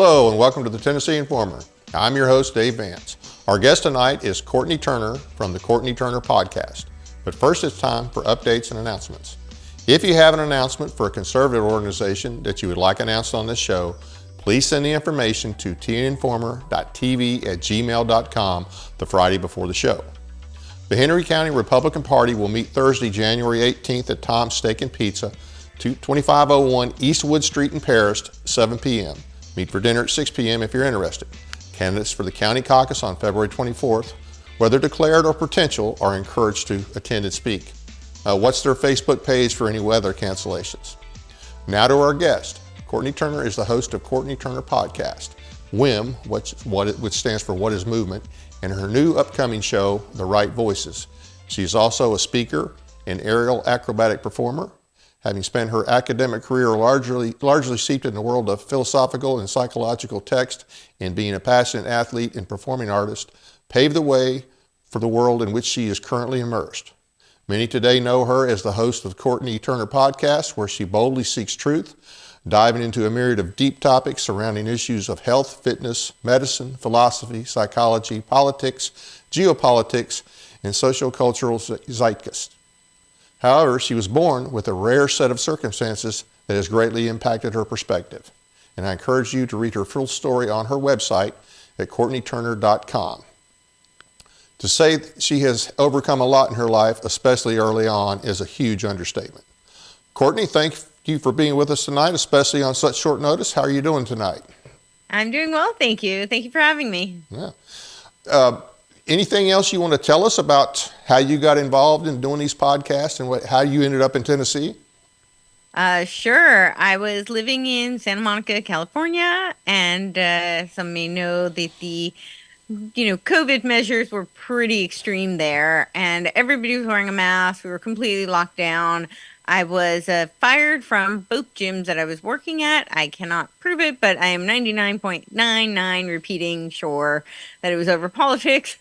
Hello and welcome to the Tennessee Informer. I'm your host, Dave Vance. Our guest tonight is Courtenay Turner from the Courtenay Turner podcast. But first it's time for updates and announcements. If you have an announcement for a conservative organization that you would like announced on this show, please send the information to tninformer.tv@gmail.com the Friday before the show. The Henry County Republican Party will meet Thursday, January 18th at Tom's Steak and Pizza, 2501 Eastwood Street in Paris, 7 p.m. Meet for dinner at 6 p.m. if you're interested. Candidates for the county caucus on February 24th, whether declared or potential, are encouraged to attend and speak. What's their Facebook page for any weather cancellations? Now to our guest. Courtenay Turner is the host of Courtenay Turner Podcast, WIM, which stands for What is Movement, and her new upcoming show, The Right Voices. She is also a speaker and aerial acrobatic performer. Having spent her academic career largely steeped in the world of philosophical and psychological text, and being a passionate athlete and performing artist, paved the way for the world in which she is currently immersed. Many today know her as the host of Courtenay Turner Podcast, where she boldly seeks truth, diving into a myriad of deep topics surrounding issues of health, fitness, medicine, philosophy, psychology, politics, geopolitics, and sociocultural zeitgeist. However, she was born with a rare set of circumstances that has greatly impacted her perspective. And I encourage you to read her full story on her website at CourtenayTurner.com. To say she has overcome a lot in her life, especially early on, is a huge understatement. Courtenay, thank you for being with us tonight, especially on such short notice. How are you doing tonight? I'm doing well, thank you. Thank you for having me. Yeah. Anything else you want to tell us about how you got involved in doing these podcasts and how you ended up in Tennessee? Sure. I was living in Santa Monica, California, and some may know that the COVID measures were pretty extreme there, and everybody was wearing a mask. We were completely locked down. I was fired from both gyms that I was working at. I cannot prove it, but I am 99.99 repeating sure that it was over politics.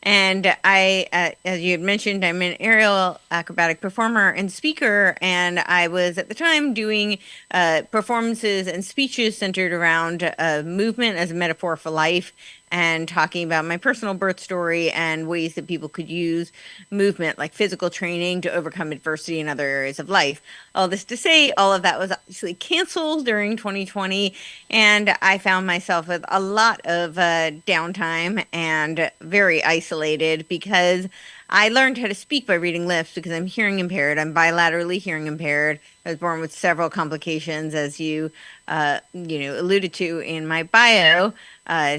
And I, as you had mentioned, I'm an aerial acrobatic performer and speaker, and I was at the time doing performances and speeches centered around movement as a metaphor for life, and talking about my personal birth story and ways that people could use movement, like physical training, to overcome adversity in other areas of life. All this to say, all of that was obviously canceled during 2020, and I found myself with a lot of downtime and very isolated because I learned how to speak by reading lips because I'm hearing impaired. I'm bilaterally hearing impaired. I was born with several complications, as you alluded to in my bio.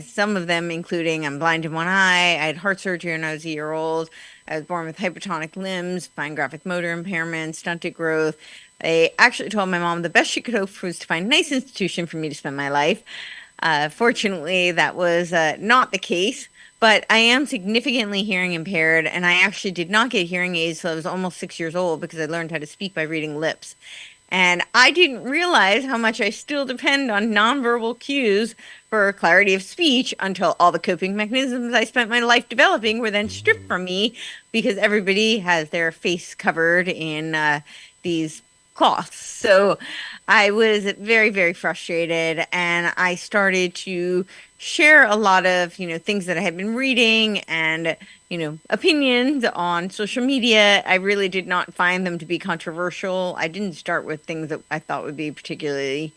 Some of them including I'm blind in one eye. I had heart surgery when I was a year old. I was born with hypotonic limbs, fine graphic motor impairment, stunted growth. I actually told my mom the best she could hope for was to find a nice institution for me to spend my life. Fortunately, that was not the case. But I am significantly hearing impaired, and I actually did not get hearing aids until I was almost 6 years old because I learned how to speak by reading lips. And I didn't realize how much I still depend on nonverbal cues for clarity of speech until all the coping mechanisms I spent my life developing were then stripped from me because everybody has their face covered in these cloths. So I was very, very frustrated, and I started to share a lot of, things that I had been reading and, opinions on social media. I really did not find them to be controversial. I didn't start with things that I thought would be particularly,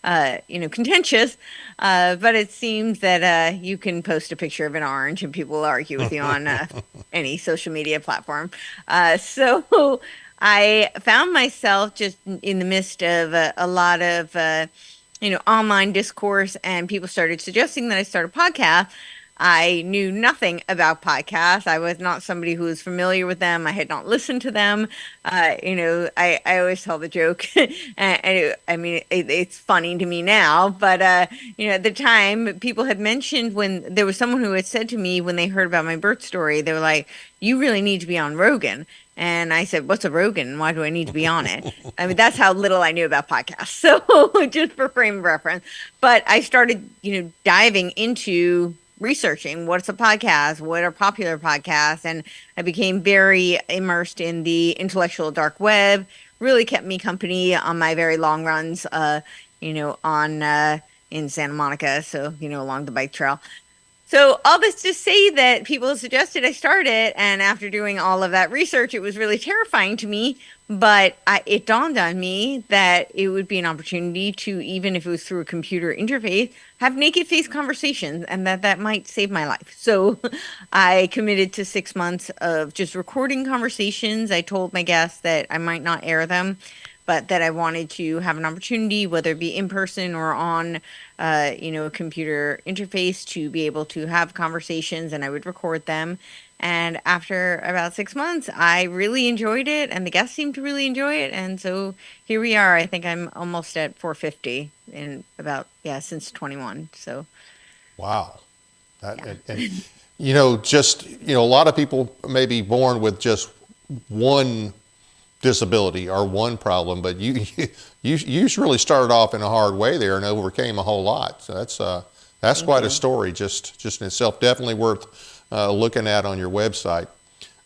contentious. But it seems that you can post a picture of an orange and people will argue with you on any social media platform. So I found myself just in the midst of a lot of, online discourse, and people started suggesting that I start a podcast. I knew nothing about podcasts. I was not somebody who was familiar with them. I had not listened to them. I always tell the joke, and it's funny to me now, but, at the time, people had mentioned when there was someone who had said to me when they heard about my birth story, they were like, you really need to be on Rogan. And I said, what's a Rogan? Why do I need to be on it? I mean, that's how little I knew about podcasts. So just for frame of reference. But I started, diving into researching what's a podcast, what are popular podcasts. And I became very immersed in the intellectual dark web, really kept me company on my very long runs, on in Santa Monica, so along the bike trail. So all this to say that people suggested I start it, and after doing all of that research, it was really terrifying to me. But it dawned on me that it would be an opportunity to, even if it was through a computer interface, have naked face conversations, and that might save my life. So I committed to 6 months of just recording conversations. I told my guests that I might not air them, but that I wanted to have an opportunity, whether it be in person or on, a computer interface, to be able to have conversations, and I would record them. And after about 6 months, I really enjoyed it, and the guests seemed to really enjoy it. And so here we are. I think I'm almost at 450 in about, since 21. So, Wow. yeah. A lot of people may be born with just one disability or one problem, but you really started off in a hard way there and overcame a whole lot. So that's quite a story just in itself. Definitely worth looking at on your website.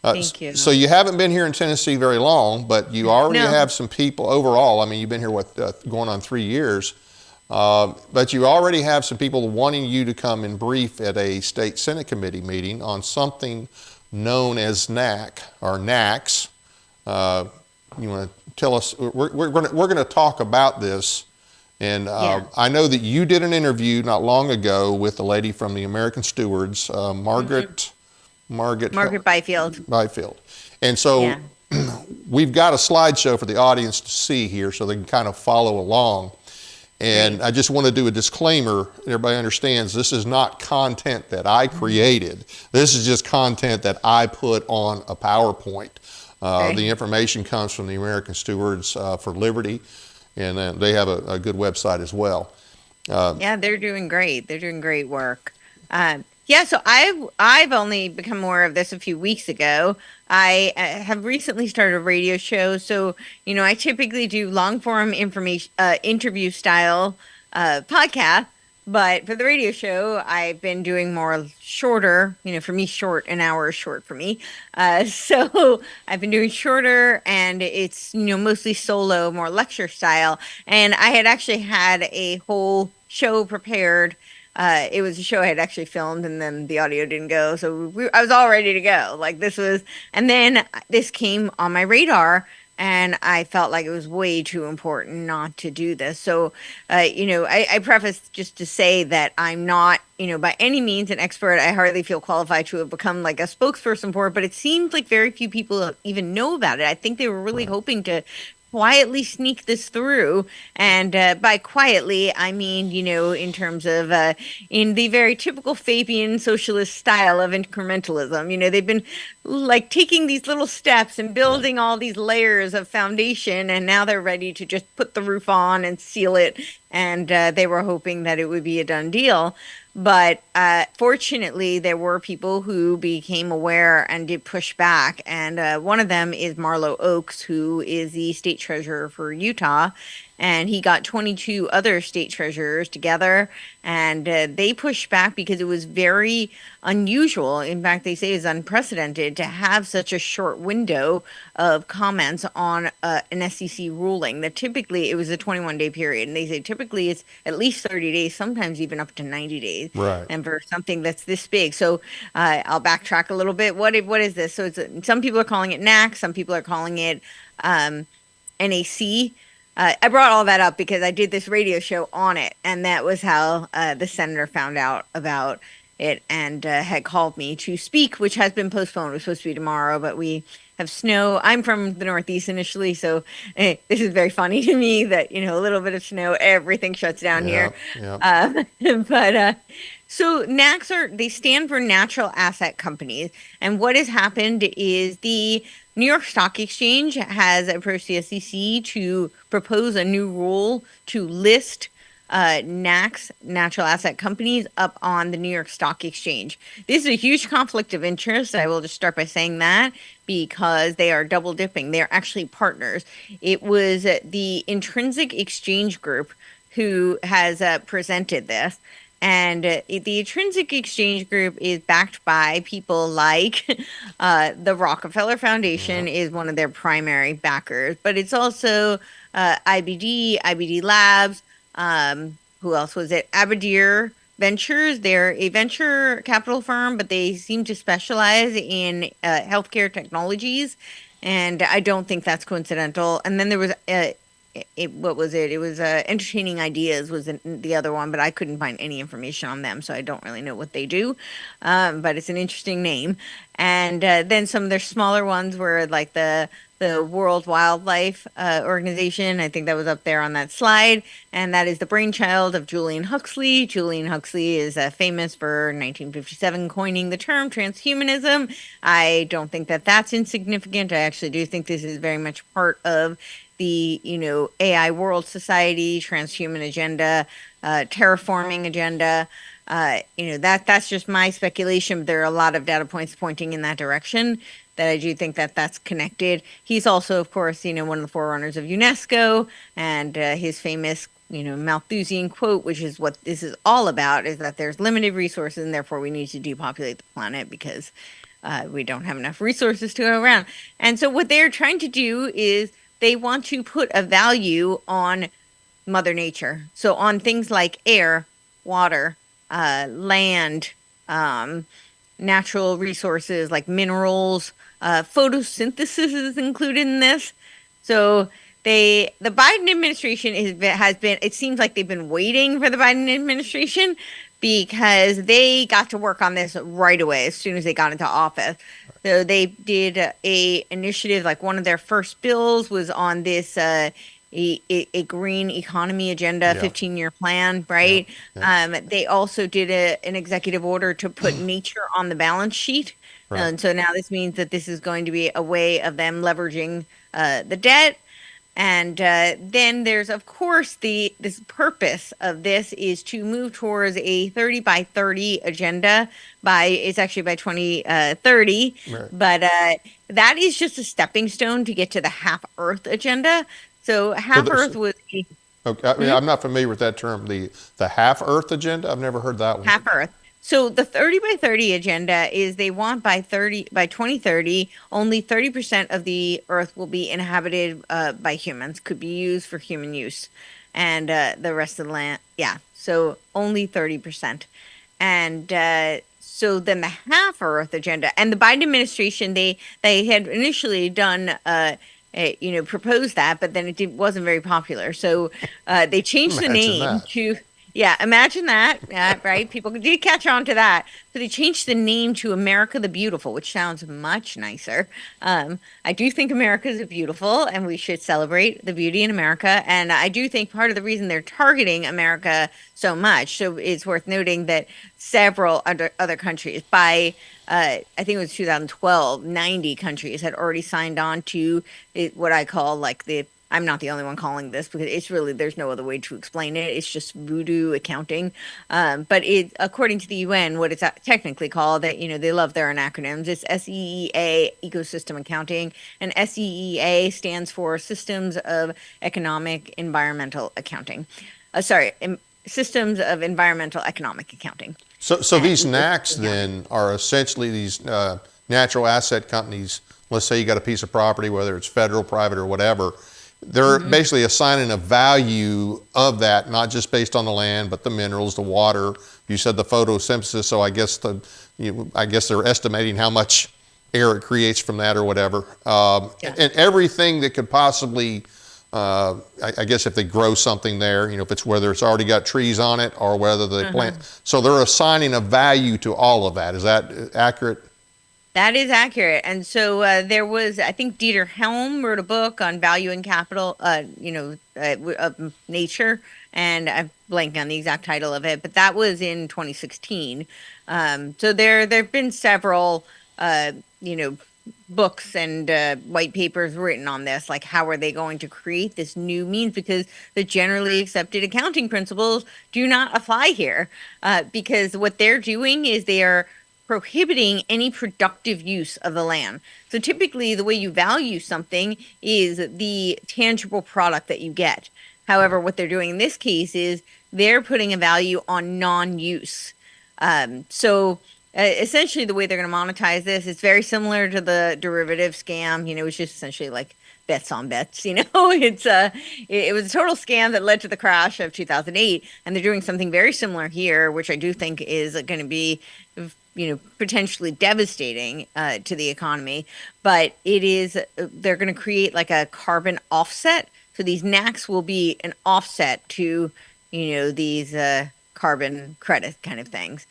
Thank you. So you haven't been here in Tennessee very long, but you already No. have some people overall. I mean, you've been here going on 3 years, but you already have some people wanting you to come and brief at a state Senate committee meeting on something known as NAC or NACs. You want to tell us? We're going to talk about this, and I know that you did an interview not long ago with a lady from the American Stewards, Margaret Byfield. And so we've got a slideshow for the audience to see here, so they can kind of follow along. And I just want to do a disclaimer. Everybody understands this is not content that I created. This is just content that I put on a PowerPoint. The information comes from the American Stewards for Liberty, and they have a good website as well. They're doing great. They're doing great work. So I've only become aware of this a few weeks ago. I have recently started a radio show, so I typically do long form information interview style podcast. But for the radio show, I've been doing more shorter, for me, an hour is short for me. So I've been doing shorter, and it's, mostly solo, more lecture style. And I had actually had a whole show prepared. It was a show I had actually filmed, and then the audio didn't go. So I was all ready to go. And then this came on my radar, and I felt like it was way too important not to do this. So, I preface just to say that I'm not, by any means an expert. I hardly feel qualified to have become like a spokesperson for it, but it seems like very few people even know about it. I think they were really hoping to quietly sneak this through. And by quietly, I mean, in terms of in the very typical Fabian socialist style of incrementalism. They've been like taking these little steps and building all these layers of foundation, and now they're ready to just put the roof on and seal it. And they were hoping that it would be a done deal. But fortunately, there were people who became aware and did push back. And one of them is Marlo Oaks, who is the state treasurer for Utah. And he got 22 other state treasurers together, and they pushed back because it was very unusual. In fact, they say it's unprecedented to have such a short window of comments on an SEC ruling. That typically it was a 21-day period, and they say typically it's at least 30 days, sometimes even up to 90 days. Right. And for something that's this big. So I'll backtrack a little bit. What is this? So some people are calling it NAC, some people are calling it NEC. I brought all that up because I did this radio show on it, and that was how the senator found out about it and had called me to speak, which has been postponed. It was supposed to be tomorrow, but we have snow. I'm from the Northeast initially, so this is very funny to me that, a little bit of snow, everything shuts down here. Yeah. So NACs they stand for natural asset companies. And what has happened is the New York Stock Exchange has approached the SEC to propose a new rule to list NACs, natural asset companies, up on the New York Stock Exchange. This is a huge conflict of interest. I will just start by saying that because they are double dipping. They are actually partners. It was the Intrinsic Exchange Group who has presented this. And the Intrinsic Exchange Group is backed by people like the Rockefeller Foundation is one of their primary backers, but it's also IBD Labs, who else was it? Abadir Ventures. They're a venture capital firm, but they seem to specialize in healthcare technologies, and I don't think that's coincidental. And then there was what was it? It was Entertaining Ideas was the other one, but I couldn't find any information on them, so I don't really know what they do. But it's an interesting name. And then some of their smaller ones were like the World Wildlife Organization. I think that was up there on that slide, and that is the brainchild of Julian Huxley. Julian Huxley is famous for 1957 coining the term transhumanism. I don't think that that's insignificant. I actually do think this is very much part of the AI world society, transhuman agenda, terraforming agenda. That's just my speculation. But there are a lot of data points pointing in that direction that I do think that that's connected. He's also, of course, one of the forerunners of UNESCO, and his famous, Malthusian quote, which is what this is all about, is that there's limited resources and therefore we need to depopulate the planet because we don't have enough resources to go around. And so what they're trying to do is they want to put a value on Mother Nature. So on things like air, water, land, natural resources like minerals, photosynthesis is included in this. So the Biden administration has been, it seems like they've been waiting for the Biden administration because they got to work on this right away as soon as they got into office. So they did a initiative, like one of their first bills was on this a green economy agenda, 15-year plan, right? They also did an executive order to put nature on the balance sheet. Right. And so now this means that this is going to be a way of them leveraging the debt. And then there's, of course, this purpose of this is to move towards a 30 by 30 agenda it's actually by 2030. Right. But that is just a stepping stone to get to the half Earth agenda. So half Earth was. Okay, I mean, I'm not familiar with that term. The half Earth agenda. I've never heard that one. Half Earth. So the 30 by 30 agenda is they want by 2030, only 30% of the Earth will be inhabited by humans, could be used for human use, and the rest of the land, so only 30%. And so then the half Earth agenda, and the Biden administration, they had initially done. Proposed that, but then it wasn't very popular. So they changed the name to. Yeah, imagine that, right? People did catch on to that. So they changed the name to America the Beautiful, which sounds much nicer. I do think America is beautiful, and we should celebrate the beauty in America. And I do think part of the reason they're targeting America so much, so it's worth noting that several other countries, by I think it was 2012, 90 countries had already signed on to what I call like I'm not the only one calling this because it's really, there's no other way to explain it. It's just voodoo accounting. But according to the UN, what it's technically called, that, they love their acronyms. It's SEEA, Ecosystem Accounting. And SEEA stands for Systems of Economic Environmental Accounting. Systems of Environmental Economic Accounting. So these NACs then are essentially these natural asset companies. Let's say you got a piece of property, whether it's federal, private, or whatever. They're basically assigning a value of that, not just based on the land, but the minerals, the water. You said the photosynthesis, so I guess they're estimating how much air it creates from that or whatever. And everything that could possibly, I guess if they grow something there, if it's whether it's already got trees on it or whether they plant. So they're assigning a value to all of that. Is that accurate? That is accurate. And so there was, I think Dieter Helm wrote a book on value and capital, of nature. And I'm blanking on the exact title of it, but that was in 2016. So there have been several, books and white papers written on this, like how are they going to create this new means, because the generally accepted accounting principles do not apply here, because what they're doing is they are prohibiting any productive use of the land. So typically the way you value something is the tangible product that you get. However, what they're doing in this case is they're putting a value on non-use. Essentially the way they're going to monetize this is very similar to the derivative scam. It's just essentially like bets on bets. It was a total scam that led to the crash of 2008, and they're doing something very similar here, which I do think is going to be, potentially devastating to the economy. But they're going to create like a carbon offset. So these NACs will be an offset to, these carbon credit kind of things,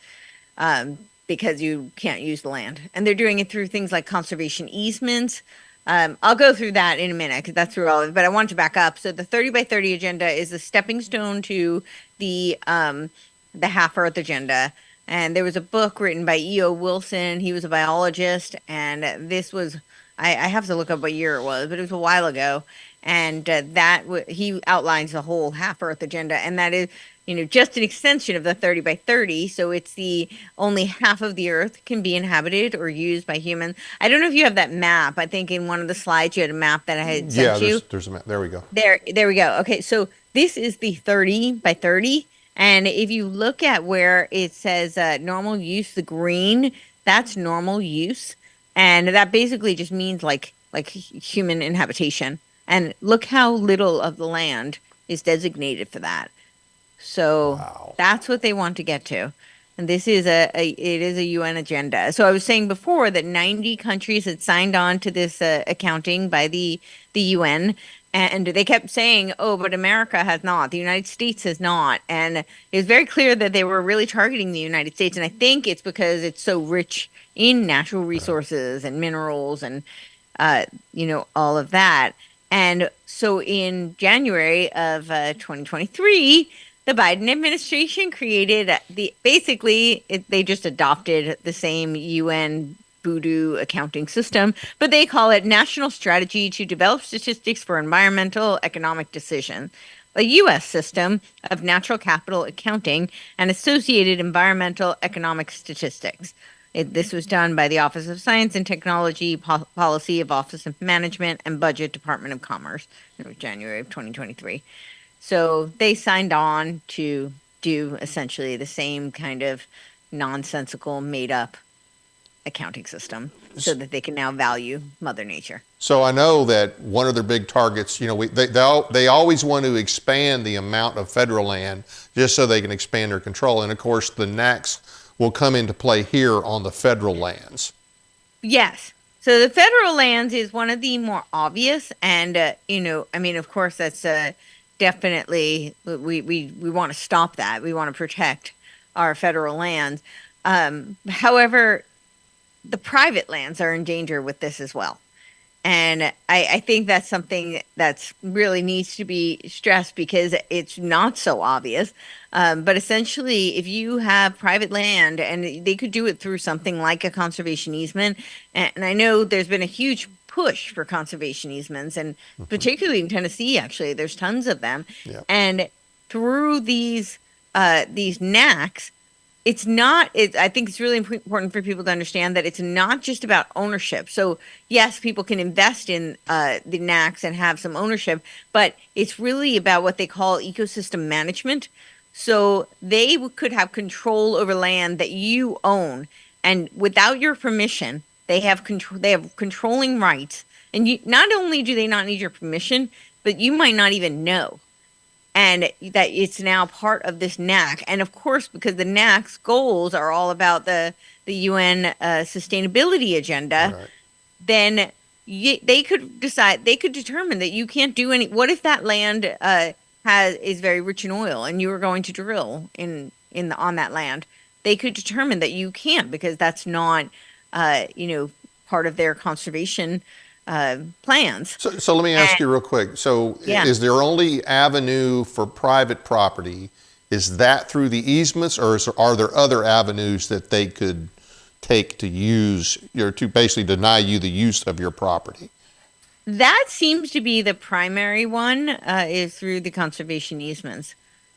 because you can't use the land. And they're doing it through things like conservation easements. I'll go through that in a minute because that's through all of it. But I want to back up. So the 30 by 30 agenda is a stepping stone to the half Earth agenda. And there was a book written by E.O. Wilson. He was a biologist, and this was, I have to look up what year it was, but it was a while ago. And he outlines the whole half Earth agenda, and that is, just an extension of the 30 by 30. So it's the only half of the Earth can be inhabited or used by humans. I don't know if you have that map. I think in one of the slides you had a map that I had sent you. Yeah, there's a map. There we go. There we go. Okay, so this is the 30 by 30. And if you look at where it says normal use, the green, that's normal use. And that basically just means like human inhabitation. And look how little of the land is designated for that. So Wow. that's what they want to get to. And this is it is a UN agenda. So I was saying before that 90 countries had signed on to this accounting by the UN. And they kept saying, oh, but America has not. The United States has not. And it was very clear that they were really targeting the United States. And I think it's because it's so rich in natural resources and minerals and, all of that. And so in January of 2023, the Biden administration created they just adopted the same UN voodoo accounting system, but they call it National Strategy to Develop Statistics for Environmental Economic Decision, a U.S. system of natural capital accounting and associated environmental economic statistics. This was done by the Office of Science and Technology Policy of Office of Management and Budget, Department of Commerce. It was January of 2023. So they signed on to do essentially the same kind of nonsensical, made-up accounting system so that they can now value Mother Nature. So I know that one of their big targets, they always want to expand the amount of federal land just so they can expand their control. And of course, the NACs will come into play here on the federal lands. Yes. So the federal lands is one of the more obvious. And, of course, that's definitely, we want to stop that. We want to protect our federal lands. However, the private lands are in danger with this as well. And I think that's something that's really needs to be stressed because it's not so obvious. But essentially, if you have private land, and they could do it through something like a conservation easement, and I know there's been a huge push for conservation easements, and particularly in Tennessee, actually, there's tons of them. Yeah. And through these NACs, I think it's really important for people to understand that it's not just about ownership. So yes, people can invest in the NACs and have some ownership, but it's really about what they call ecosystem management. So they could have control over land that you own, and without your permission, they have control. They have controlling rights, and not only do they not need your permission, but you might not even know. And that it's now part of this NAC. And of course, because the NAC's goals are all about the UN sustainability agenda, Right. then they could determine that you can't do any. What if that land is very rich in oil and you are going to drill on that land? They could determine that you can't because that's not, part of their conservation plans. So let me ask you real quick. So Yeah. is there only avenue for private property? Is that through the easements, or are there other avenues that they could take to use, to basically deny you the use of your property? That seems to be the primary one, is through the conservation easements.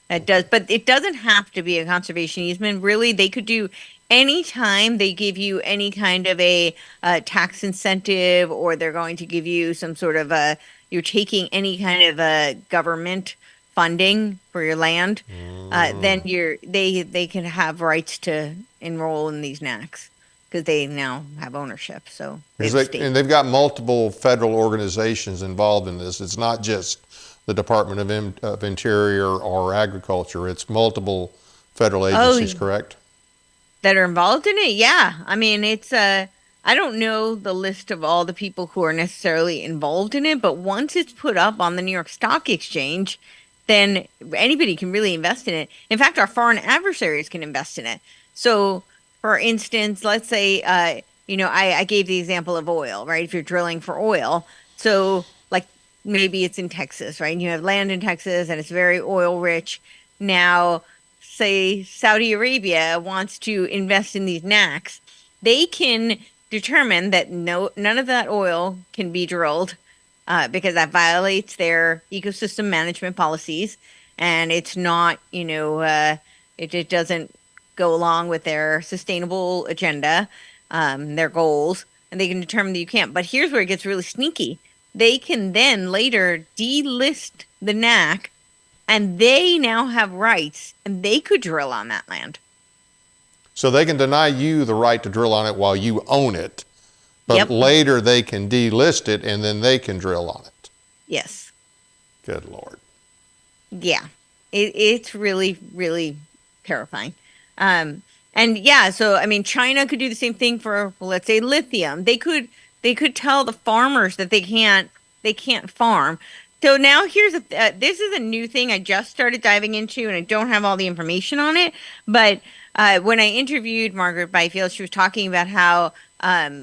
But it doesn't have to be a conservation easement. Really, they could do anytime they give you any kind of a tax incentive, or they're going to give you some sort of you're taking any kind of government funding for your land, then they can have rights to enroll in these NACs. because they now have ownership. So they Because have a stake. and they've got multiple federal organizations involved in this. It's not just the Department of Interior or Agriculture. It's multiple federal Oh, agencies, correct? that are involved in it? Yeah. I mean, it's I don't know the list of all the people who are necessarily involved in it, but once it's put up on the New York Stock Exchange, then anybody can really invest in it. In fact, our foreign adversaries can invest in it. So, for instance, let's say I gave the example of oil, right? If you're drilling for oil, so like maybe it's in Texas, right? And you have land in Texas and it's very oil rich. Now, say Saudi Arabia wants to invest in these NACs, they can determine that none of that oil can be drilled because that violates their ecosystem management policies, and it's not, it doesn't go along with their sustainable agenda, their goals, and they can determine that you can't. But here's where it gets really sneaky. They can then later delist the NAC, and they now have rights, and they could drill on that land. So they can deny you the right to drill on it while you own it, but Yep. later they can delist it and then they can drill on it. Yes. Good Lord. Yeah. It's really, really terrifying. And yeah, so I mean, China could do the same thing for, well, let's say lithium. They could tell the farmers that they can't farm. So now here's this is a new thing I just started diving into, and I don't have all the information on it. But when I interviewed Margaret Byfield, she was talking about how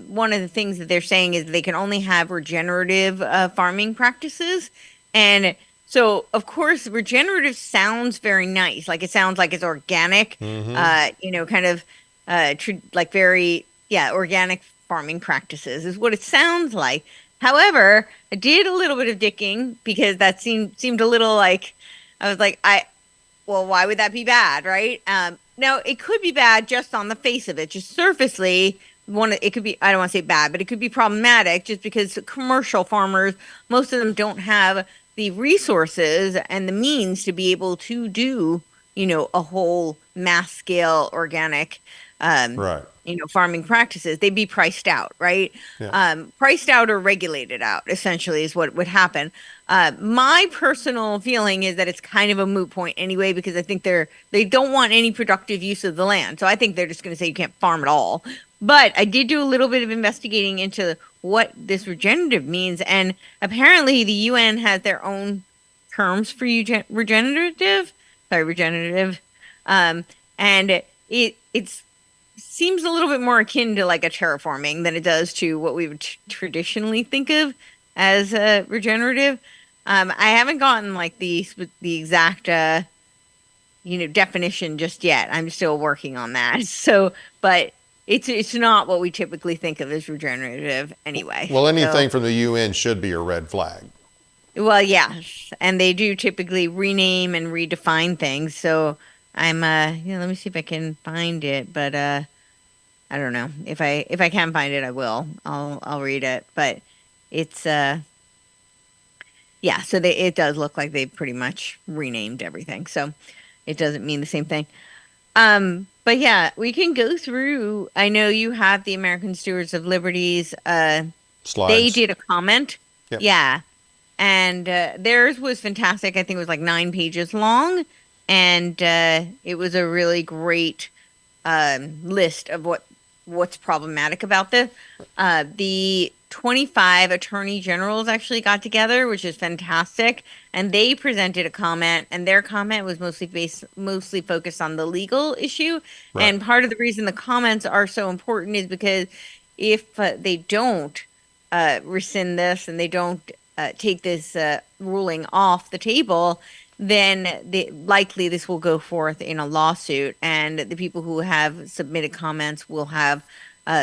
one of the things that they're saying is they can only have regenerative farming practices, and so, of course, regenerative sounds very nice. Like it sounds like it's organic, kind of like very, yeah, organic farming practices is what it sounds like. However, I did a little bit of digging because that seemed a little like, I was like, well, why would that be bad, right? Now, it could be bad just on the face of it, just surfacely. It could be, I don't want to say bad, but it could be problematic just because commercial farmers, most of them don't have the resources and the means to be able to do, a whole mass scale organic, Right. farming practices. They'd be priced out, right? Yeah. Priced out or regulated out, essentially, is what would happen. My personal feeling is that it's kind of a moot point anyway, because I think they don't want any productive use of the land. So I think they're just going to say you can't farm at all. But I did do a little bit of investigating into what this regenerative means, and apparently the UN has their own terms for regenerative, and it seems a little bit more akin to like a terraforming than it does to what we would traditionally think of as regenerative. I haven't gotten like the exact definition just yet. I'm still working on that. So, but it's not what we typically think of as regenerative anyway. Well, anything So, from the UN should be a red flag. well, yes, and they do typically rename and redefine things. So I'm let me see if I can find it, but I don't know. If I can find it, I will. I'll read it. But it's yeah, so it does look like they pretty much renamed everything. So it doesn't mean the same thing. But yeah, we can go through. I know you have the American Stewards of Liberties. They Slides. did a comment. Yep. Yeah. And theirs was fantastic. I think it was like 9 pages long. And it was a really great list of what's problematic about this. The 25 attorney generals actually got together, which is fantastic, and they presented a comment, and their comment was mostly focused on the legal issue. Right. And part of the reason the comments are so important is because if they don't rescind this and they don't take this ruling off the table, then likely this will go forth in a lawsuit, and the people who have submitted comments will have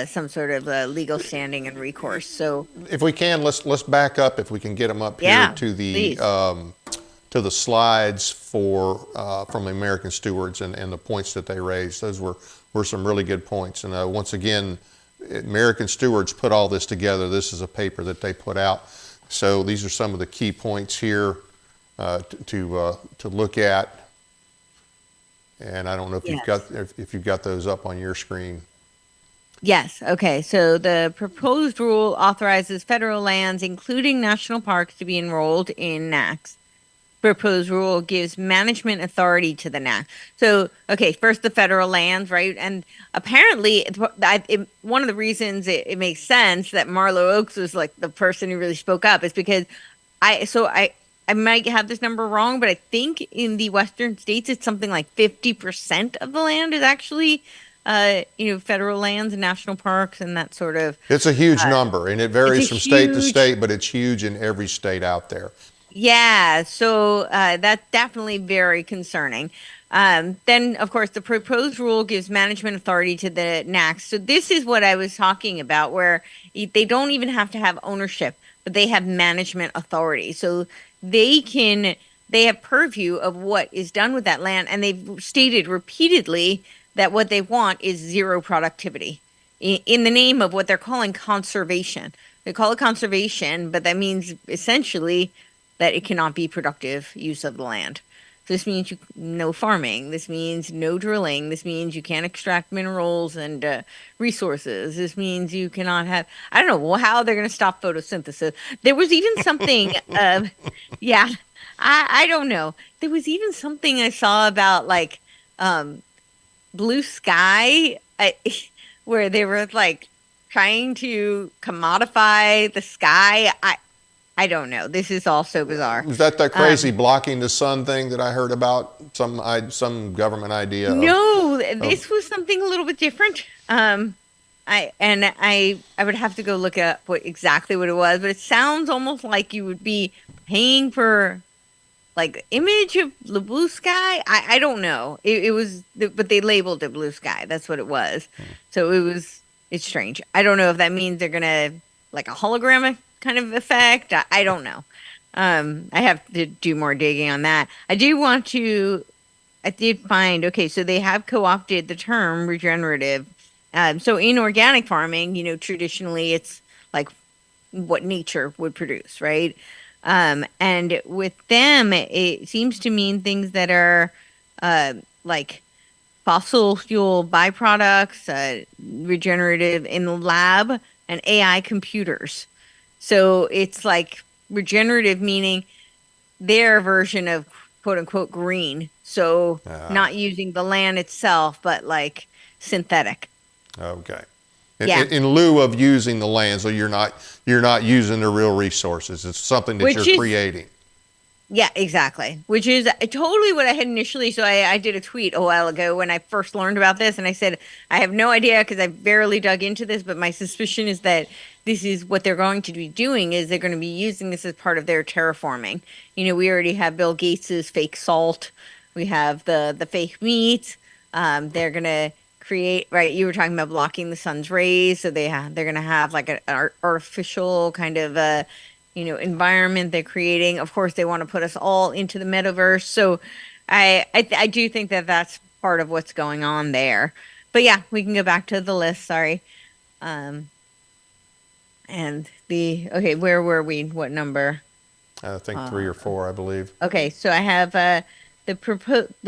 some sort of legal standing and recourse. So, If we can, let's back up if we can get them up here yeah, to please. the slides for from the American Stewards and the points that they raised. Those were some really good points. And once again, American Stewards put all this together. This is a paper that they put out. So these are some of the key points here to look at. And I don't know if Yes. you've got those up on your screen. Yes. Okay. So the proposed rule authorizes federal lands, including national parks, to be enrolled in NACs. Proposed rule gives management authority to the NAC. So, okay, first the federal lands, right? And apparently, one of the reasons it makes sense that Marlo Oaks was like the person who really spoke up is because I might have this number wrong, but I think in the Western states it's something like 50% of the land is actually, federal lands and national parks and that sort of. It's a huge number, and it It's a varies from state to huge. state, but it's huge in every state out there. Yeah, so that's definitely very concerning. Then, of course, the proposed rule gives management authority to the NACs. So this is what I was talking about, where they don't even have to have ownership, but they have management authority. So they have purview of what is done with that land, and they've stated repeatedly that what they want is zero productivity in the name of what they're calling conservation. They call it conservation, but that means essentially that it cannot be productive use of the land. So this means no farming. This means no drilling. This means you can't extract minerals and resources. This means you cannot have. I don't know how they're going to stop photosynthesis. There was even something. Yeah, I don't know. There was even something I saw about like um, blue sky, where they were like trying to commodify the sky. I don't know. This is all so bizarre. Is that crazy Um, blocking the sun thing that I heard about? Some government idea of, no, of this was something a little bit different. I would have to go look up exactly what it was, but it sounds almost like you would be paying for like the image of the blue sky. I don't know. It was, but they labeled it blue sky. That's what it was. So it's strange. I don't know if that means they're gonna like a hologramic kind of effect. I don't know. I have to do more digging on that. I did find, okay, so they have co-opted the term regenerative. So in organic farming, traditionally it's like what nature would produce, right? And with them, it seems to mean things that are like fossil fuel byproducts, regenerative in the lab, and AI computers. So it's like regenerative, meaning their version of quote unquote green. So uh, not using the land itself, but like synthetic. okay. Yeah. In lieu of using the land, so you're not using the real resources. It's something that you're Which is creating. Yeah, exactly. Which is totally what I had initially. So I did a tweet a while ago when I first learned about this, and I said, I have no idea because I barely dug into this, but my suspicion is that this is what they're going to be doing is they're going to be using this as part of their terraforming. We already have Bill Gates's fake salt. We have the fake meat. They're going to create, right, you were talking about blocking the sun's rays, so they're going to have like an artificial kind of environment they're creating. Of course, they want to put us all into the metaverse. So I do think that that's part of what's going on there. But yeah, we can go back to the list. Sorry. Um, and okay, where were we? What number? I think Uh, 3 or 4, I believe. okay, so I have the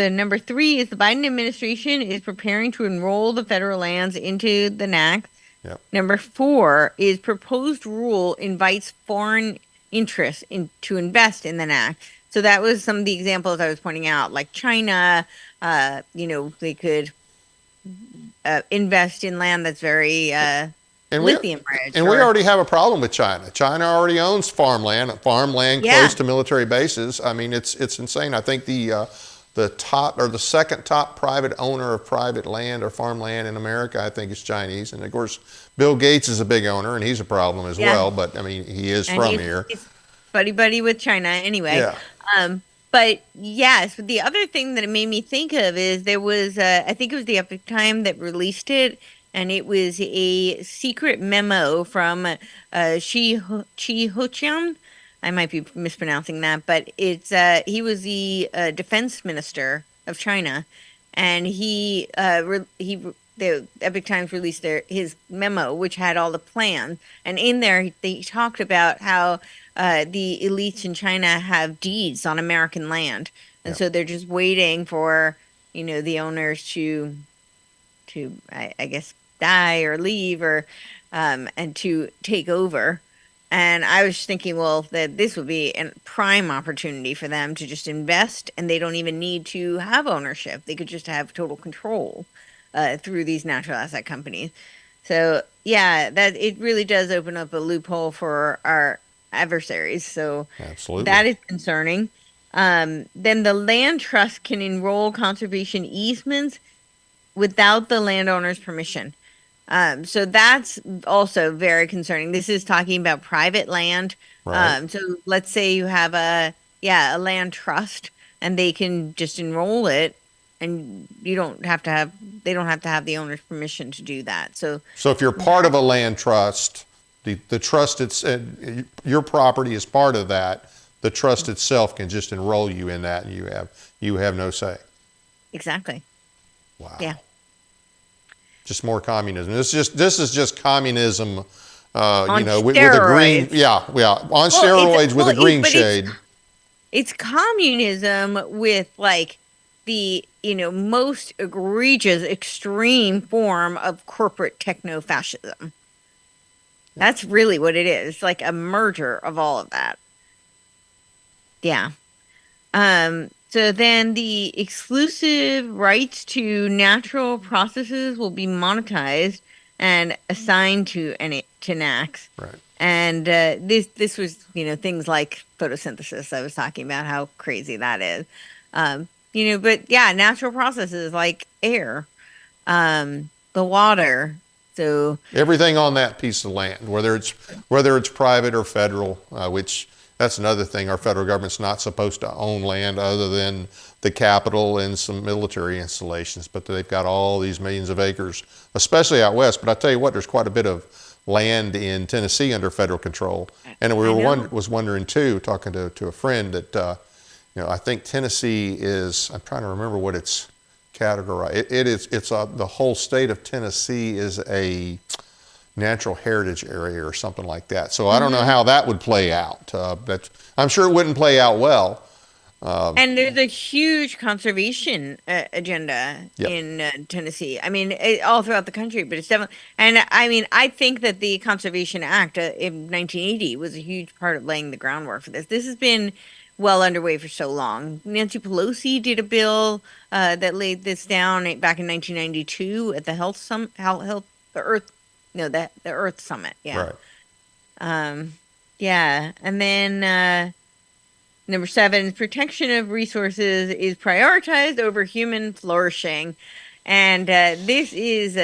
number three is the Biden administration is preparing to enroll the federal lands into the NAC. Yep. Number four is proposed rule invites foreign interests to invest in the NAC. So that was some of the examples I was pointing out, like China. They could invest in land that's very And we lithium rich. and we already have a problem with China. China already owns farmland Yeah, close to military bases. I mean, it's insane. I think the top or the second top private owner of private land or farmland in America, I think, is Chinese. And of course, Bill Gates is a big owner, and he's a problem as yeah, well. But I mean, he is and from here. he's buddy buddy with China anyway. Yeah. But yes, but the other thing that it made me think of is there was, I think it was the Epic Time that released it, and it was a secret memo from Chi Hochian. I might be mispronouncing that, but he was the defense minister of China, and the Epic Times released his memo, which had all the plans, and in there they talked about how the elites in China have deeds on American land, and Yeah. so they're just waiting for the owners to I guess die or leave or and to take over. And I was just thinking, well, that this would be a prime opportunity for them to just invest, and they don't even need to have ownership. They could just have total control through these natural asset companies. So yeah, that it really does open up a loophole for our adversaries. So Absolutely. that is concerning. Then the land trust can enroll conservation easements without the landowner's permission. So that's also very concerning. This is talking about private land. Right. So let's say you have a land trust and they can just enroll it and you don't have to have, they don't have to have the owner's permission to do that. So So if you're part of a land trust, the trust, your property is part of that. The trust itself can just enroll you in that, and you have no say. exactly. Wow. Yeah. Just more communism. This is just communism. On with a green, steroids. on steroids with a green shade. It's communism with like the most egregious extreme form of corporate techno-fascism. That's really what it is. It's like a merger of all of that. Yeah. So then the exclusive rights to natural processes will be monetized and assigned to NECs. Right. And this was, things like photosynthesis. I was talking about how crazy that is. But yeah, natural processes like air, the water. So Everything on that piece of land, whether it's private or federal, which that's another thing. Our federal government's not supposed to own land other than the Capitol and some military installations, but they've got all these millions of acres, especially out west. But I tell you what, there's quite a bit of land in Tennessee under federal control. And we was wondering too, talking to a friend that, I think Tennessee is, I'm trying to remember what it's categorized. It's the whole state of Tennessee is a natural heritage area or something like that. So I don't know how that would play out, but I'm sure it wouldn't play out well. And there's a huge conservation agenda in Tennessee. I mean, all throughout the country, but it's definitely. And I mean, I think that the Conservation Act in 1980 was a huge part of laying the groundwork for this. This has been well underway for so long. Nancy Pelosi did a bill that laid this down back in 1992 at the the Earth Summit. Yeah. Right. Yeah, and then. Number 7, protection of resources is prioritized over human flourishing. And this is,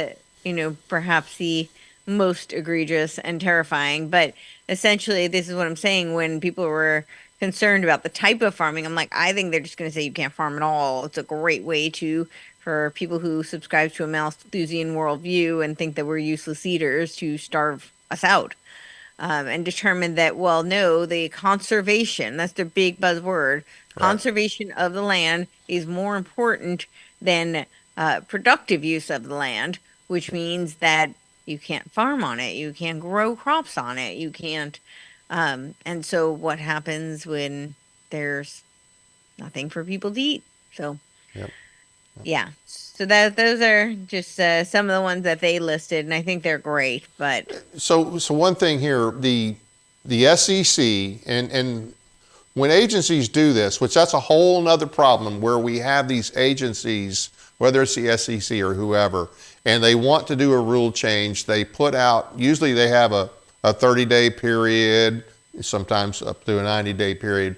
perhaps the most egregious and terrifying. But essentially, this is what I'm saying when people were concerned about the type of farming. I'm like, I think they're just going to say you can't farm at all. It's a great way for people who subscribe to a Malthusian worldview and think that we're useless eaters to starve us out. And determined that, well, no, the conservation, that's their big buzzword, conservation of the land is more important than productive use of the land, which means that you can't farm on it, you can't grow crops on it, you can't. And so what happens when there's nothing for people to eat? So, yeah. So those are just some of the ones that they listed, and I think they're great. But so one thing here, the SEC and when agencies do this, which that's a whole nother problem, where we have these agencies, whether it's the SEC or whoever, and they want to do a rule change, they put out, usually they have a 30-day period, sometimes up to a 90-day period,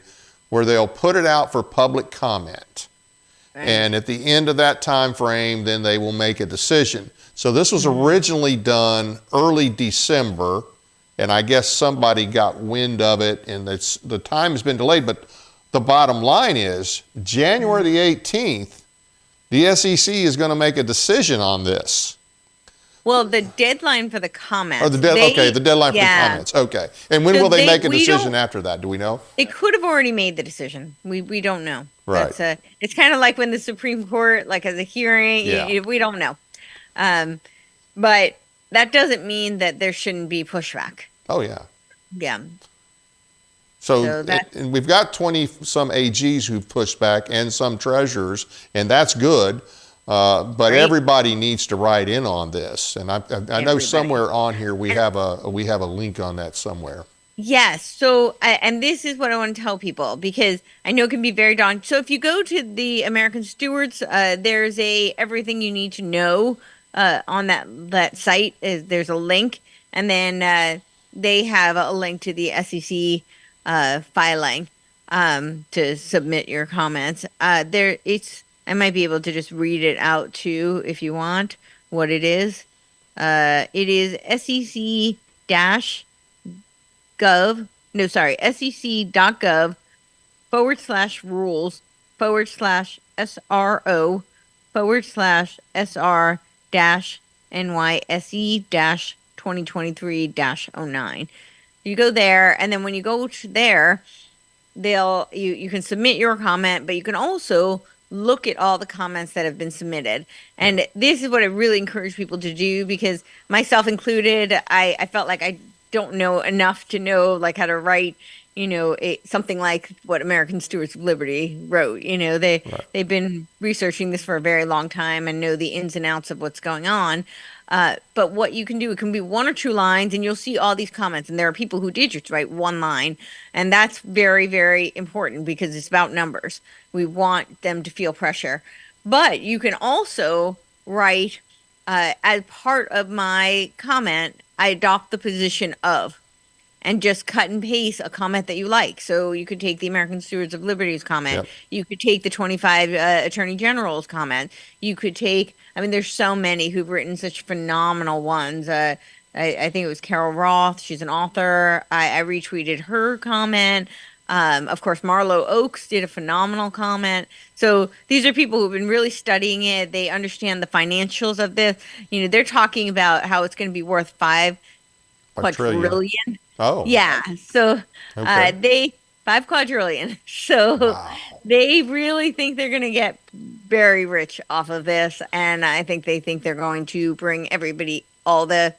where they'll put it out for public comment. And at the end of that time frame, then they will make a decision. So this was originally done early December, and I guess somebody got wind of it, and the time has been delayed. But the bottom line is, January the 18th, the SEC is going to make a decision on this. Well, the deadline for the comments. The deadline for the comments. Okay. And when will they make a decision after that? Do we know? They could have already made the decision. We don't know. Right. It's kind of like when the Supreme Court, like has a hearing, we don't know. But that doesn't mean that there shouldn't be pushback. Oh, yeah. Yeah. So and we've got 20 some AGs who've pushed back and some treasurers, and that's good. But right? everybody needs to write in on this, and I know Everybody. somewhere on here we And have a link on that somewhere. yes. So, and this is what I want to tell people because I know it can be very daunting. So, if you go to the American Stewards, there's a everything you need to know on that site. There's a link, and then they have a link to the SEC filing to submit your comments. I might be able to just read it out too if you want what it is. It is SEC dash gov, no, sorry, sec.gov/rules /SRO/SR dash NYSE dash 2023-09. You go there, and then when you go to there, you can submit your comment, but you can also look at all the comments that have been submitted. Yeah. And this is what I really encourage people to do because myself included, I felt like I don't know enough to know like how to write, something like what American Stewards of Liberty wrote. Right. They've been researching this for a very long time and know the ins and outs of what's going on. But what you can do, it can be one or two lines, and you'll see all these comments. And there are people who did just write one line, and that's very, very important because it's about numbers. We want them to feel pressure. But you can also write, as part of my comment, I adopt the position of and just cut and paste a comment that you like. So you could take the American Stewards of Liberty's comment. Yep. You could take the 25 Attorney General's comment. You could take, I mean, there's so many who've written such phenomenal ones. I think it was Carol Roth. She's an author. I retweeted her comment. Of course, Marlo Oaks did a phenomenal comment. So these are people who've been really studying it. They understand the financials of this. They're talking about how it's going to be worth five A trillion. quadrillion. Oh, Yeah. So okay. they 5 quadrillion. So Wow. they really think they're going to get very rich off of this. And I think they think they're going to bring everybody, all the,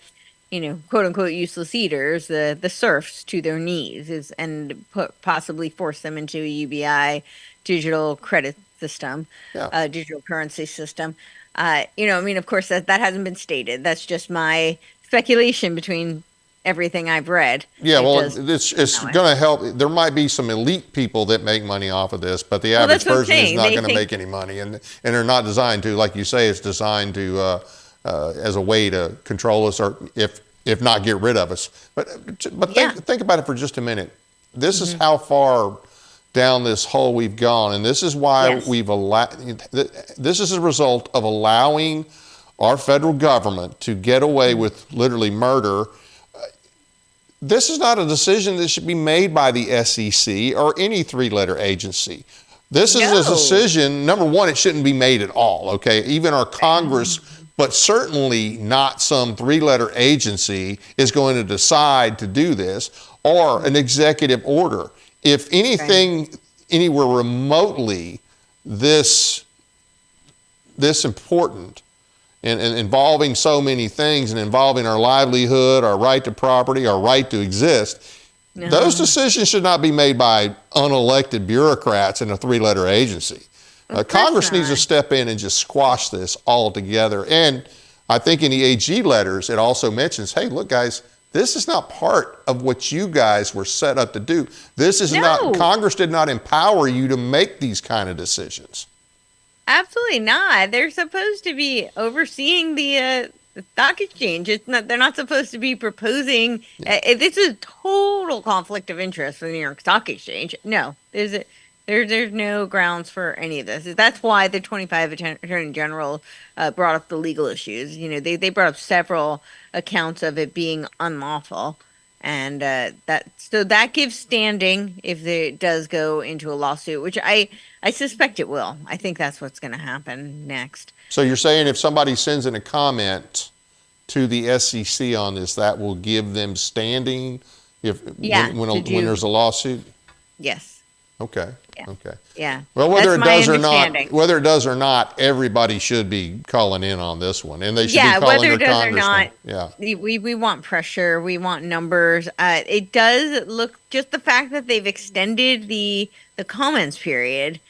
quote unquote useless eaters, the serfs to their knees and possibly force them into a UBI digital credit system, Yeah. digital currency system. I mean, of course, that hasn't been stated. That's just my speculation between everything I've read. Yeah, It well, does it's that way. going to help. There might be some elite people that make money off of this, but the Well, average that's what I'm person is saying. not They going to think, make any money, and they're not designed to. Like you say, it's designed to as a way to control us, or if not get rid of us. But yeah. think about it for just a minute. This is Hmm. how far down this hole we've gone, and this is why Yes. we've allowed. This is a result of allowing our federal government to get away Mhm. with literally murder. This is not a decision that should be made by the SEC or any three-letter agency. This is a No. decision, number one, it shouldn't be made at all, okay? Even our Congress, but certainly not some three-letter agency is going to decide to do this, or an executive order. If Right. anything, anywhere remotely this important, and involving so many things and involving our livelihood, our right to property, our right to exist, those No. decisions should not be made by unelected bureaucrats in a three-letter agency. Of course Congress needs to not. step in and just squash this altogether. And I think in the AG letters, it also mentions, hey, look, guys, this is not part of what you guys were set up to do. This is not, No. Congress did not empower you to make these kind of decisions. Absolutely not. They're supposed to be overseeing the stock exchange. It's not. They're not supposed to be proposing. This is a total conflict of interest for the New York Stock Exchange. No, there's no grounds for any of this. That's why the 25 Attorney General brought up the legal issues. They brought up several accounts of it being unlawful. And that gives standing if it does go into a lawsuit, which I suspect it will. I think that's what's going to happen next. So you're saying if somebody sends in a comment to the SEC on this, that will give them standing Yeah, when there's a lawsuit? Yes. Okay. Yeah. Okay. Yeah. Well, whether That's it my does understanding. whether it does or not, everybody should be calling in on this one, and they should Yeah, be calling whether their it does or congressman. not, Yeah. we want pressure. We want numbers. It does look, just the fact that they've extended the comments period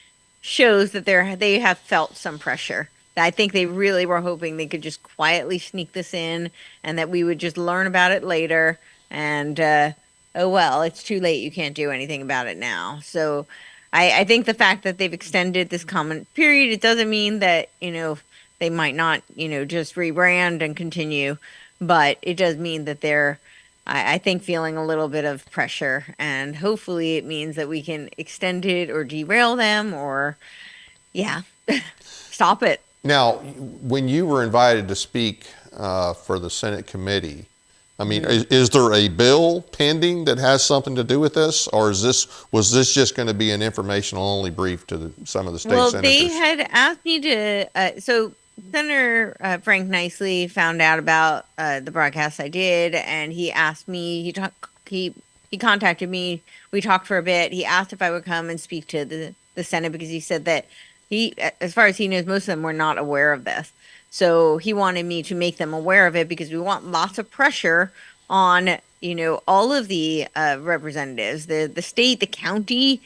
shows that they have felt some pressure. I think they really were hoping they could just quietly sneak this in and that we would just learn about it later. And oh well, it's too late. You can't do anything about it now. So I think the fact that they've extended this comment period, it doesn't mean that, they might not, just rebrand and continue, but it does mean that they're, I think, feeling a little bit of pressure. And hopefully it means that we can extend it or derail them or, yeah, stop it. Now, when you were invited to speak for the Senate committee, I mean, is there a bill pending that has something to do with this, or was this just going to be an informational only brief to some of the state senators? They had asked me to. So Senator Frank Nicely found out about the broadcast I did, and he asked me. He contacted me. We talked for a bit. He asked if I would come and speak to the Senate because he said that as far as he knows, most of them were not aware of this. So he wanted me to make them aware of it because we want lots of pressure on, all of the representatives, the state, the county,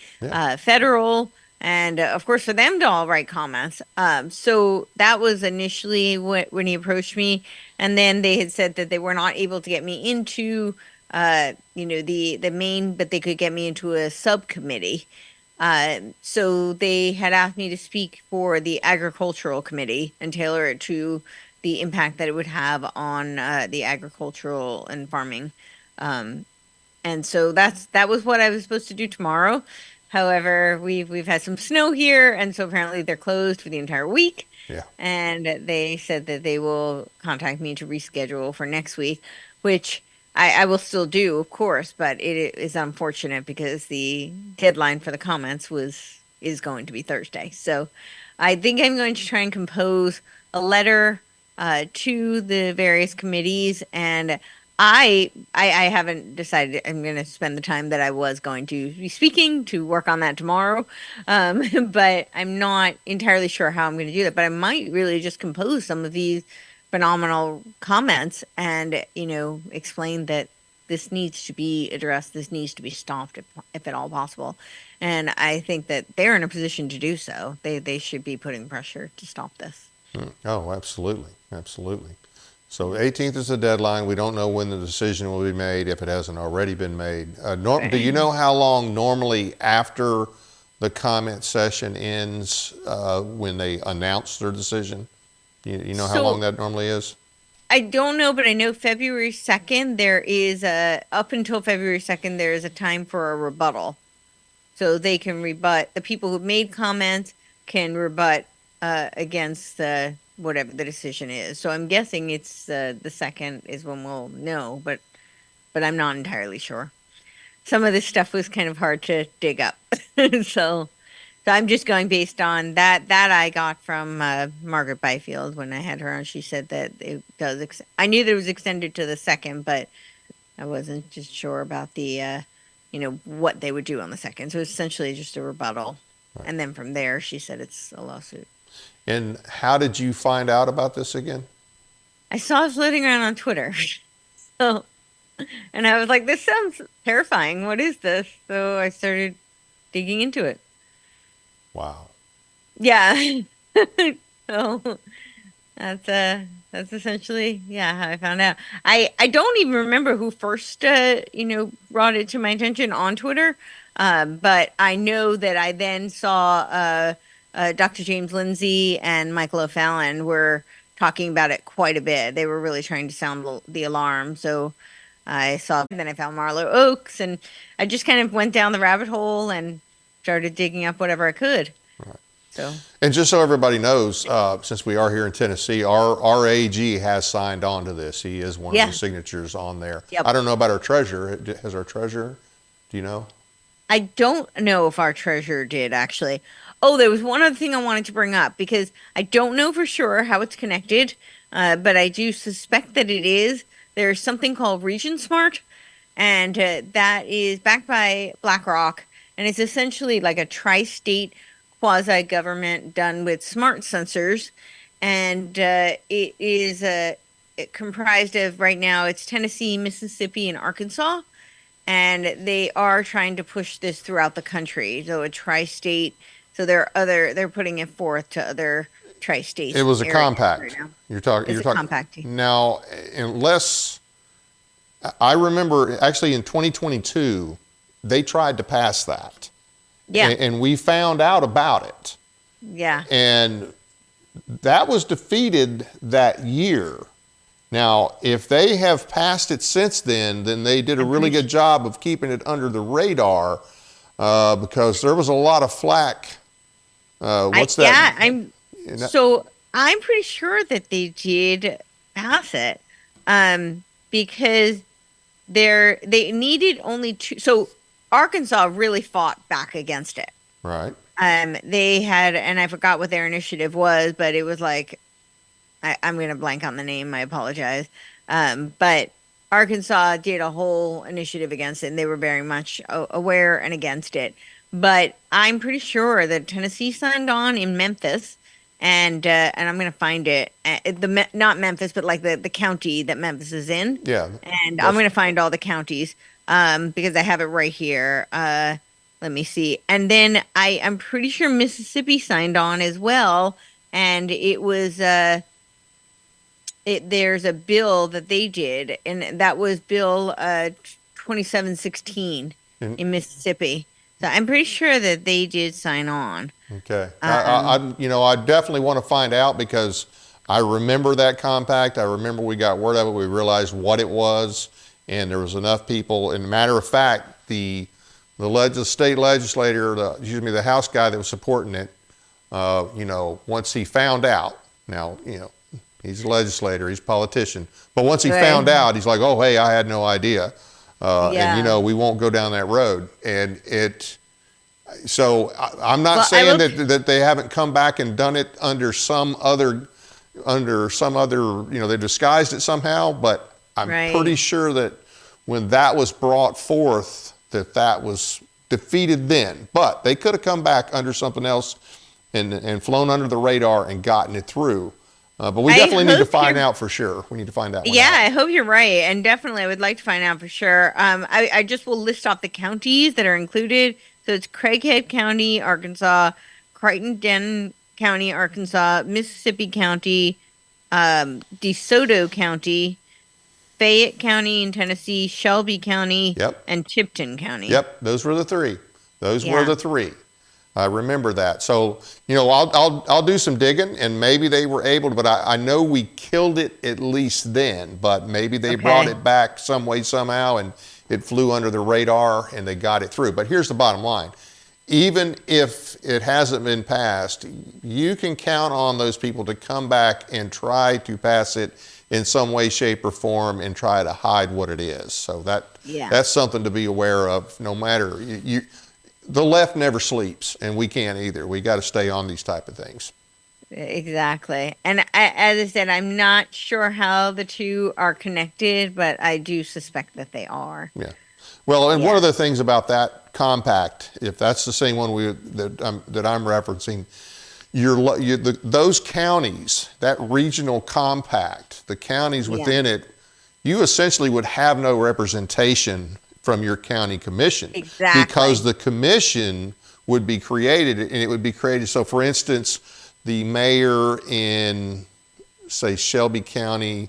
federal, and of course for them to all write comments. So that was initially when he approached me, and then they had said that they were not able to get me into, the main, but they could get me into a subcommittee. So they had asked me to speak for the agricultural committee and tailor it to the impact that it would have on the agricultural and farming. And so that was what I was supposed to do tomorrow. However, we've had some snow here, and so apparently they're closed for the entire week. Yeah. And they said that they will contact me to reschedule for next week, which I will still do, of course, but it is unfortunate because the deadline for the comments is going to be Thursday. So I think I'm going to try and compose a letter to the various committees, and I haven't decided. I'm going to spend the time that I was going to be speaking to work on that tomorrow, but I'm not entirely sure how I'm going to do that. But I might really just compose some of these phenomenal comments and explain that this needs to be addressed, this needs to be stopped if at all possible. And I think that they're in a position to do so. They should be putting pressure to stop this. Oh, absolutely. So 18th is the deadline. We don't know when the decision will be made if it hasn't already been made. Do you know how long normally after the comment session ends when they announce their decision? You know how long that normally is? I don't know, but I know February 2nd, up until February 2nd, there is a time for a rebuttal. So they can rebut, the people who made comments can rebut against whatever the decision is. So I'm guessing it's the 2nd is when we'll know, but I'm not entirely sure. Some of this stuff was kind of hard to dig up. So I'm just going based on that I got from Margaret Byfield when I had her on. She said that it does. I knew that it was extended to the 2nd, but I wasn't just sure about the, what they would do on the 2nd. So it's essentially just a rebuttal. Right. And then from there, she said it's a lawsuit. And how did you find out about this again? I saw it floating around on Twitter. And I was like, this sounds terrifying. What is this? So I started digging into it. Wow. Yeah. So that's essentially how I found out. I don't even remember who first brought it to my attention on Twitter. But I know that I then saw Dr. James Lindsay and Michael O'Fallon were talking about it quite a bit. They were really trying to sound the alarm. So I saw, and then I found Marlo Oaks, and I just kind of went down the rabbit hole and started digging up whatever I could. Right. So, and just so everybody knows, since we are here in Tennessee, our AG has signed on to this. He is one of the signatures on there. Yep. I don't know about our treasurer. Has our treasurer? Do you know? I don't know if our treasurer did, actually. Oh, there was one other thing I wanted to bring up because I don't know for sure how it's connected, but I do suspect that it is. There's something called Region Smart, and that is backed by BlackRock, and it's essentially like a tri-state quasi-government done with smart sensors, and it is comprised of, right now, it's Tennessee, Mississippi, and Arkansas, and they are trying to push this throughout the country. So a tri-state, so they're putting it forth to other tri-state It was a area compact. right now. You're talking. It's You're a talking compact. now. Unless I remember, actually in 2022, they tried to pass that, Yeah. and we found out about it, Yeah. and that was defeated that year. Now, if they have passed it since then they did a really good job of keeping it under the radar, because there was a lot of flack. What's that? So I'm pretty sure that they did pass it, because they needed only two. So Arkansas really fought back against it. Right. They had, and I forgot what their initiative was, but it was like, I'm going to blank on the name. I apologize. But Arkansas did a whole initiative against it, and they were very much aware and against it. But I'm pretty sure that Tennessee signed on in Memphis, and I'm going to find it. Not Memphis, but like the county that Memphis is in. Yeah. And I'm going to find all the counties, because I have it right here. Let me see. And then I'm pretty sure Mississippi signed on as well, and it was there's a bill that they did, and that was Bill 2716 in Mississippi. So I'm pretty sure that they did sign on. Okay. I definitely want to find out, because I remember that compact. I remember we got word of it. We realized what it was, and there was enough people. And matter of fact, the state legislator, the House guy that was supporting it, once he found out, now, he's a legislator, he's a politician, but once he found out, he's like, oh, hey, I had no idea. And, we won't go down that road. And so I'm not saying that they haven't come back and done it under some other, they disguised it somehow, but I'm pretty sure that when that was brought forth, that was defeated then. But they could have come back under something else and flown under the radar and gotten it through. But we definitely need to find out for sure. We need to find out. Yeah, I hope you're right. And definitely I would like to find out for sure. I just will list off the counties that are included. So it's Craighead County, Arkansas, Crittenden County, Arkansas, Mississippi County, DeSoto County, Fayette County in Tennessee, Shelby County, and Tipton County. Yep, those were the three. Were the three. I remember that. So, I'll do some digging, and maybe they were able to, but I know we killed it at least then, but maybe they brought it back some way, somehow, and it flew under the radar and they got it through. But here's the bottom line. Even if it hasn't been passed, you can count on those people to come back and try to pass it in some way, shape, or form and try to hide what it is. So that's something to be aware of. No matter, the left never sleeps, and we can't either. We got to stay on these type of things. Exactly. And as I said, I'm not sure how the two are connected, but I do suspect that they are. Yeah. Well, and one of the things about that compact, if that's the same one that I'm referencing, those counties, that regional compact, the counties within it, you essentially would have no representation from your county commission. Exactly. Because the commission would be created, and it would be created. So, for instance, the mayor in, say, Shelby County,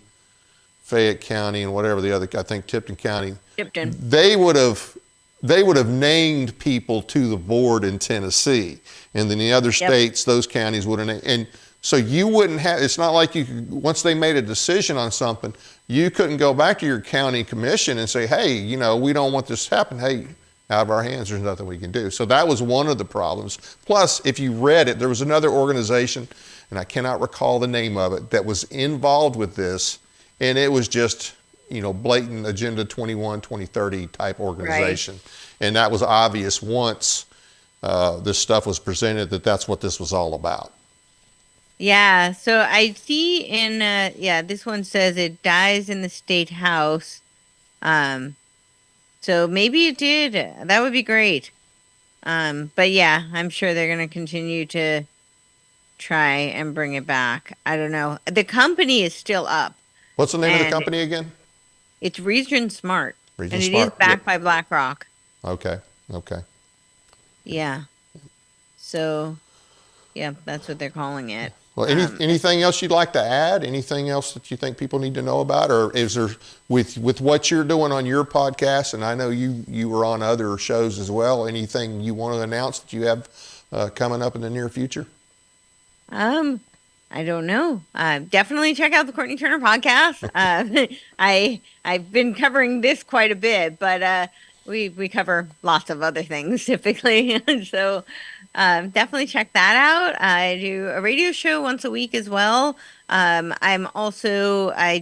Fayette County, and whatever the other, I think Tipton County, they would have named people to the board in Tennessee, and then the other states, those counties wouldn't. And so you wouldn't have. It's not like you could, once they made a decision on something, you couldn't go back to your county commission and say, hey, we don't want this to happen. Hey, out of our hands, there's nothing we can do. So that was one of the problems. Plus, if you read it, there was another organization, and I cannot recall the name of it, that was involved with this, and it was just, blatant Agenda 21, 2030 type organization. Right. And that was obvious once this stuff was presented that that's what this was all about. Yeah, so I see in, this one says it dies in the state house. So maybe it did. That would be great. But yeah, I'm sure they're going to continue to try and bring it back. I don't know. The company is still up. What's the name of the company again? It's Region Smart. Region Smart. And it is backed by BlackRock. Okay. Yeah. So, yeah, that's what they're calling it. Well, anything else you'd like to add? Anything else that you think people need to know about? Or is there, with what you're doing on your podcast, and I know you were on other shows as well, anything you want to announce that you have coming up in the near future? I don't know. Definitely check out the Courtenay Turner podcast. I've been covering this quite a bit, but we cover lots of other things typically. So definitely check that out. I do a radio show once a week as well. I'm also I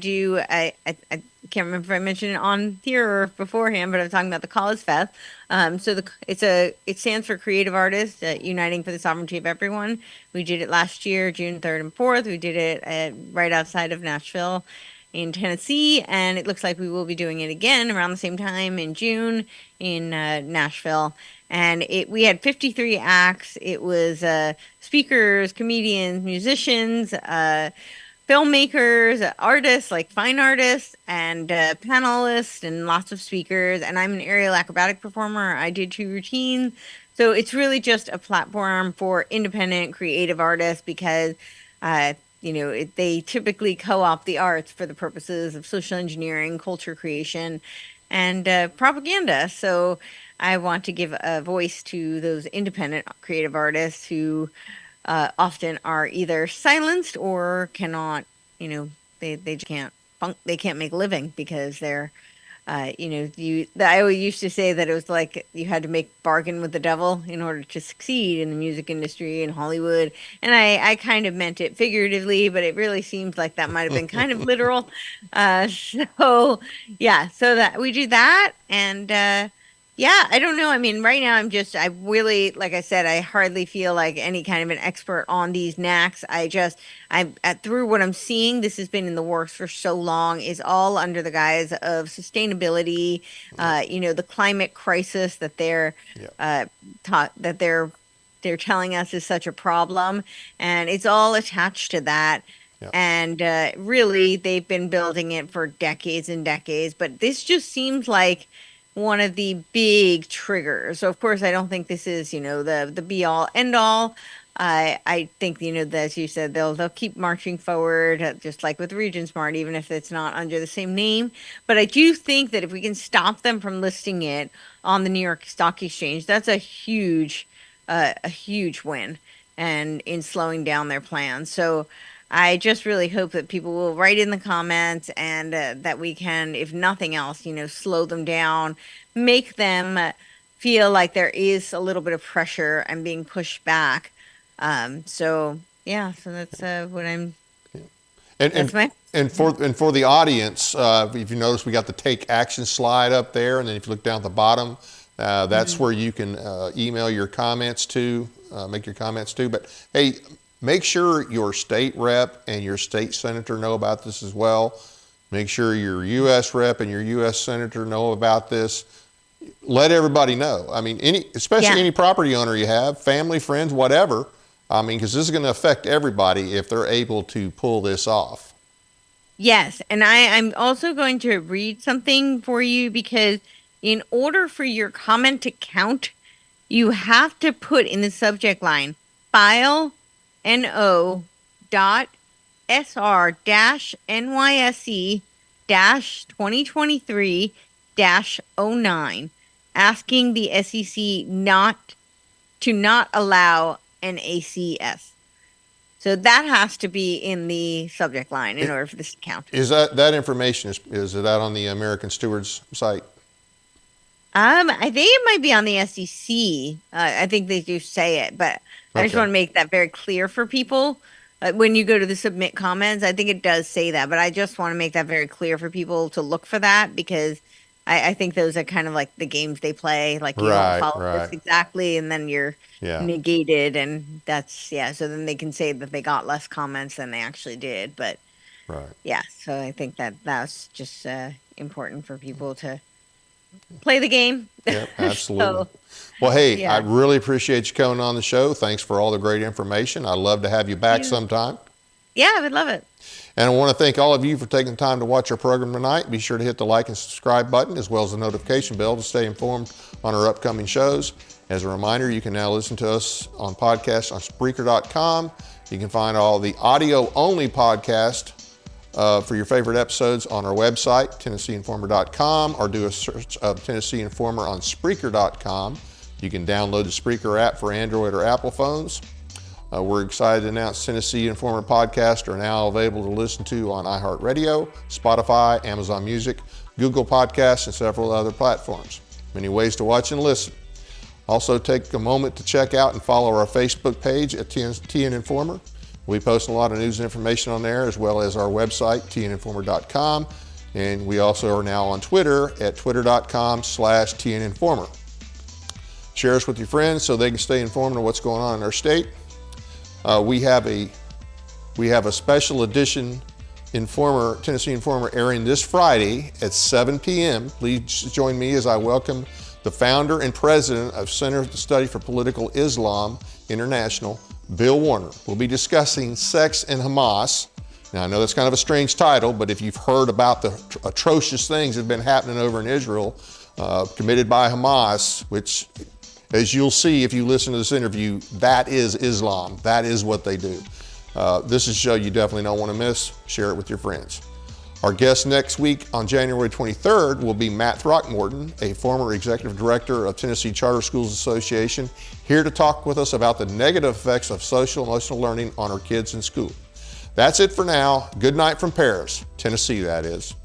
can't remember if I mentioned it on here or beforehand, but I'm talking about the College Fest. So it stands for Creative Artists Uniting for the Sovereignty of Everyone. We did it last year, June 3rd and 4th. We did it right outside of Nashville in Tennessee, and it looks like we will be doing it again around the same time in June in Nashville. And we had 53 acts. It was speakers, comedians, musicians, filmmakers, artists, like fine artists, and panelists, and lots of speakers. And I'm an aerial acrobatic performer. I did 2 routines. So it's really just a platform for independent creative artists because, they typically co-opt the arts for the purposes of social engineering, culture creation, and propaganda. So I want to give a voice to those independent creative artists who often are either silenced or cannot, they just they can't make a living because they're, I always used to say that it was like you had to make bargain with the devil in order to succeed in the music industry in Hollywood. And I kind of meant it figuratively, but it really seems like that might have been kind of literal. So that we do that. And, I don't know. I mean, right now I really, like I said, I hardly feel like any kind of an expert on these NACs. Through what I'm seeing, this has been in the works for so long, is all under the guise of sustainability, the climate crisis that they're they're telling us is such a problem. And it's all attached to that. Yeah. And really, they've been building it for decades and decades. But this just seems like one of the big triggers. So of course, I don't think this is, the be all end all. I think, as you said, they'll keep marching forward, just like with Region Smart, even if it's not under the same name. But I do think that if we can stop them from listing it on the New York Stock Exchange, that's a huge win, and in slowing down their plans. So I just really hope that people will write in the comments and that we can, if nothing else, slow them down, make them feel like there is a little bit of pressure and being pushed back. So that's what I'm. And for the audience, if you notice, we got the take action slide up there, and then if you look down at the bottom, that's where you can email your comments to, make your comments to. But hey, make sure your state rep and your state senator know about this as well. Make sure your U.S. rep and your U.S. senator know about this. Let everybody know. I mean, especially any property owner you have, family, friends, whatever. I mean, because this is going to affect everybody if they're able to pull this off. Yes, and I'm also going to read something for you, because in order for your comment to count, you have to put in the subject line, file NO.SR-NYSE-2023-09, asking the SEC not allow NACS. So that has to be in the subject line in order for this to count. Is that information, is it out on the American Stewards site? I think it might be on the SEC. I think they do say it, but I just want to make that very clear for people. When you go to the submit comments, I think it does say that, but I just want to make that very clear for people to look for that, because I think those are kind of like the games they play. Like, you don't follow this exactly, and then you're negated, and that's, so then they can say that they got less comments than they actually did. But so I think that's just important for people to play the game. Yeah, absolutely. Well, hey, I really appreciate you coming on the show. Thanks for all the great information. I'd love to have you back sometime. Yeah, I would love it. And I want to thank all of you for taking the time to watch our program tonight. Be sure to hit the like and subscribe button, as well as the notification bell, to stay informed on our upcoming shows. As a reminder, you can now listen to us on podcasts on Spreaker.com. You can find all the audio-only podcast for your favorite episodes on our website, TennesseeInformer.com, or do a search of Tennessee Informer on Spreaker.com. You can download the Spreaker app for Android or Apple phones. We're excited to announce Tennessee Informer podcasts are now available to listen to on iHeartRadio, Spotify, Amazon Music, Google Podcasts, and several other platforms. Many ways to watch and listen. Also, take a moment to check out and follow our Facebook page at TN Informer. We post a lot of news and information on there, as well as our website, tninformer.com. And we also are now on Twitter at twitter.com/TNInformer. Share us with your friends so they can stay informed on what's going on in our state. We have a special edition Tennessee Informer airing this Friday at 7 p.m. Please join me as I welcome the founder and president of Center to Study for Political Islam International, Bill Warner. We'll be discussing sex and Hamas. Now, I know that's kind of a strange title, but if you've heard about the atrocious things that have been happening over in Israel, committed by Hamas, which, as you'll see if you listen to this interview, that is Islam. That is what they do. This is a show you definitely don't want to miss. Share it with your friends. Our guest next week on January 23rd will be Matt Throckmorton, a former executive director of Tennessee Charter Schools Association, here to talk with us about the negative effects of social emotional learning on our kids in school. That's it for now. Good night from Paris, Tennessee, that is.